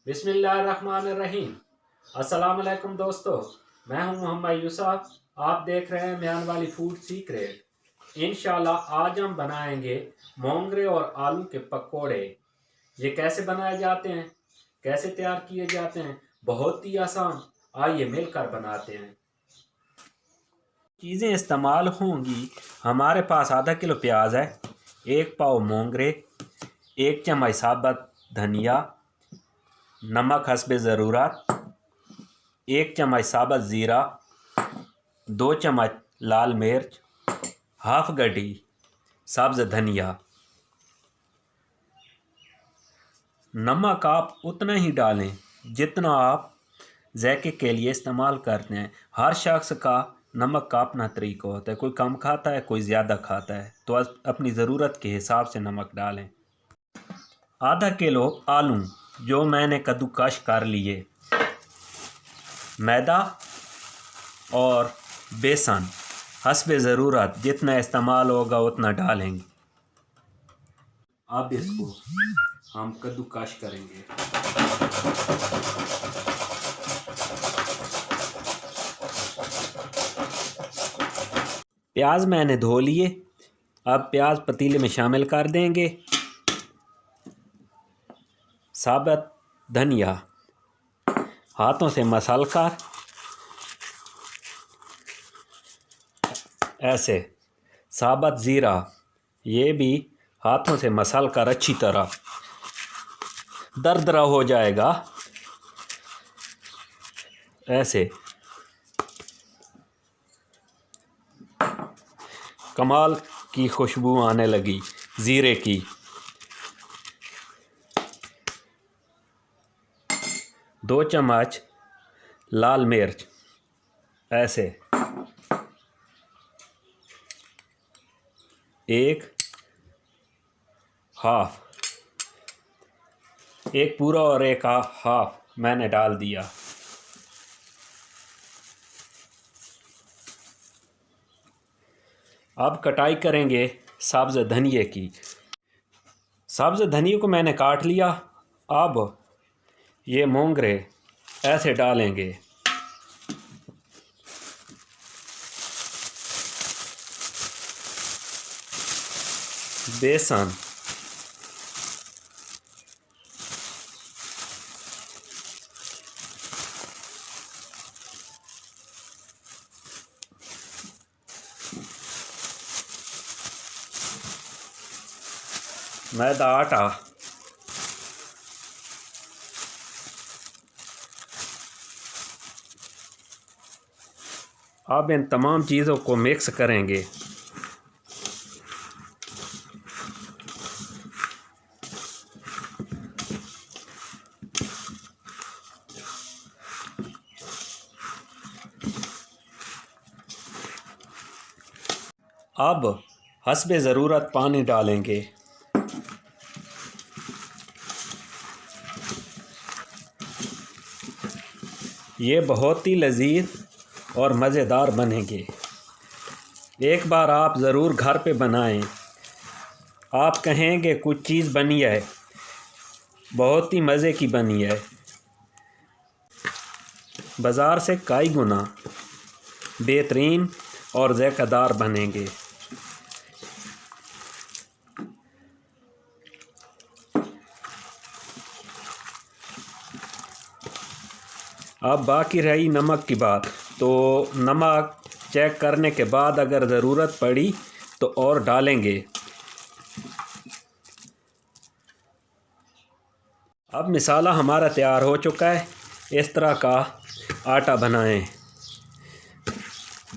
बिस्मिल्लाहिर्रहमानिर्रहीम। अस्सलाम वालेकुम दोस्तों, मैं हूं मोहम्मद यूसुफ। आप देख रहे हैं म्यान वाली फूड सीक्रेट। इंशाल्लाह आज हम बनाएंगे मोंगरे और आलू के पकोड़े। ये कैसे बनाए जाते हैं, कैसे तैयार किए जाते हैं, बहुत ही आसान। आइए मिलकर बनाते हैं। चीज़ें इस्तेमाल होंगी, हमारे पास आधा किलो प्याज है, 1 पाव मोंगरे, 1 चम्मच साबुत धनिया, नमक हस्बे ज़रूरत, 1 चम्मच साबुत ज़ीरा, 2 चम्मच लाल मिर्च, हाफ गड्डी सब्ज़ धनिया। नमक आप उतना ही डालें जितना आप ज़ायके के लिए इस्तेमाल करते हैं। हर शख्स का नमक का अपना तरीका होता है, कोई कम खाता है, कोई ज़्यादा खाता है, तो अपनी ज़रूरत के हिसाब से नमक डालें। आधा किलो आलू जो मैंने कद्दूकश कर लिए, मैदा और बेसन हस्बे ज़रूरत जितना इस्तेमाल होगा उतना डालेंगे। अब इसको हम कद्दूकश करेंगे। प्याज मैंने धो लिए, अब प्याज पतीले में शामिल कर देंगे। साबुत धनिया हाथों से मसल कर ऐसे, साबुत ज़ीरा ये भी हाथों से मसल कर अच्छी तरह दरदरा हो जाएगा ऐसे। कमाल की खुशबू आने लगी ज़ीरे की। दो चम्मच लाल मिर्च ऐसे, 1 हाफ, 1 पूरा और 1 हाफ मैंने डाल दिया। अब कटाई करेंगे सब्ज़ धनिए की। सब्ज़ धनिए को मैंने काट लिया। अब ये मोंगरे ऐसे डालेंगे। बेसन, मैदा आटा, अब इन तमाम चीज़ों को मिक्स करेंगे। अब हस्बे ज़रूरत पानी डालेंगे। ये बहुत ही लजीज और मज़ेदार बनेंगे। एक बार आप ज़रूर घर पे बनाएं। आप कहेंगे कुछ चीज़ बनी है, बहुत ही मज़े की बनी है, बाज़ार से कई गुना बेहतरीन और ज़ायक़ेदार बनेंगे। अब बाकी रही नमक की बात, तो नमक चेक करने के बाद अगर ज़रूरत पड़ी तो और डालेंगे। अब मसाला हमारा तैयार हो चुका है। इस तरह का आटा बनाएं।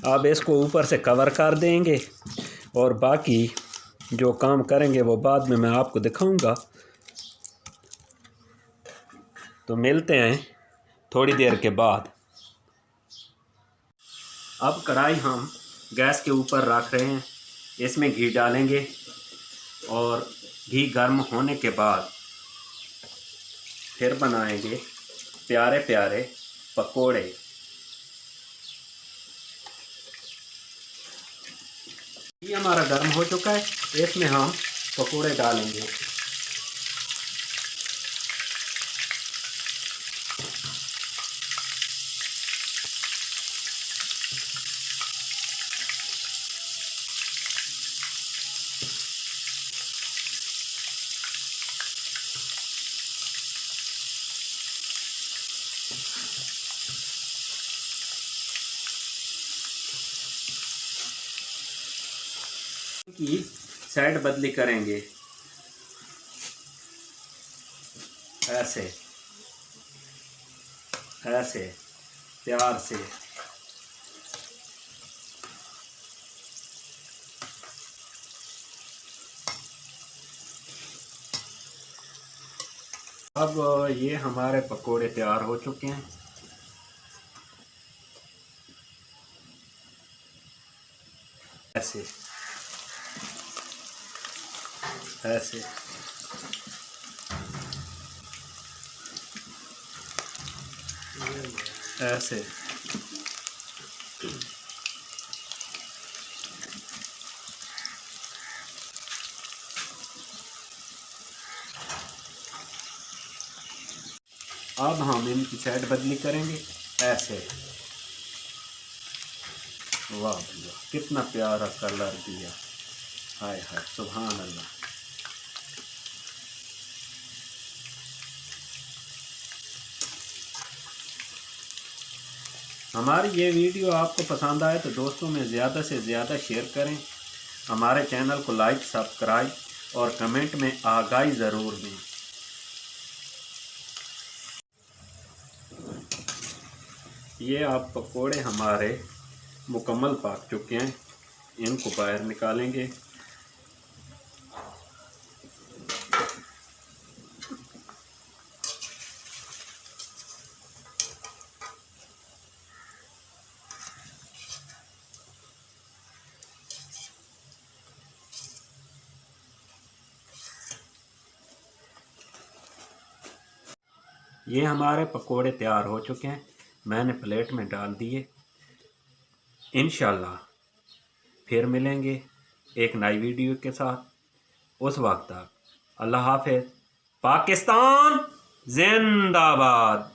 अब इसको ऊपर से कवर कर देंगे और बाकी जो काम करेंगे वो बाद में मैं आपको दिखाऊंगा। तो मिलते हैं थोड़ी देर के बाद। अब कढ़ाई हम गैस के ऊपर रख रहे हैं। इसमें घी डालेंगे और घी गर्म होने के बाद फिर बनाएंगे प्यारे प्यारे पकोड़े। घी हमारा गर्म हो चुका है, इसमें हम पकोड़े डालेंगे। की साइड बदली करेंगे ऐसे ऐसे प्यार से। अब ये हमारे पकोड़े तैयार हो चुके हैं। ऐसे ऐसे ऐसे अब हम इनकी साइड बदली करेंगे ऐसे। वाह भैया कितना प्यारा कलर दिया, हाय हाय सुभान अल्लाह। हमारी ये वीडियो आपको पसंद आए तो दोस्तों में ज़्यादा से ज़्यादा शेयर करें। हमारे चैनल को लाइक सब्सक्राइब और कमेंट में आगाही ज़रूर दें। ये आप पकोड़े हमारे मुकम्मल पक चुके हैं, इनको बाहर निकालेंगे। ये हमारे पकोड़े तैयार हो चुके हैं, मैंने प्लेट में डाल दिए। इंशाल्लाह फिर मिलेंगे एक नई वीडियो के साथ, उस वक्त तक अल्लाह हाफ़िज़। पाकिस्तान जिंदाबाद।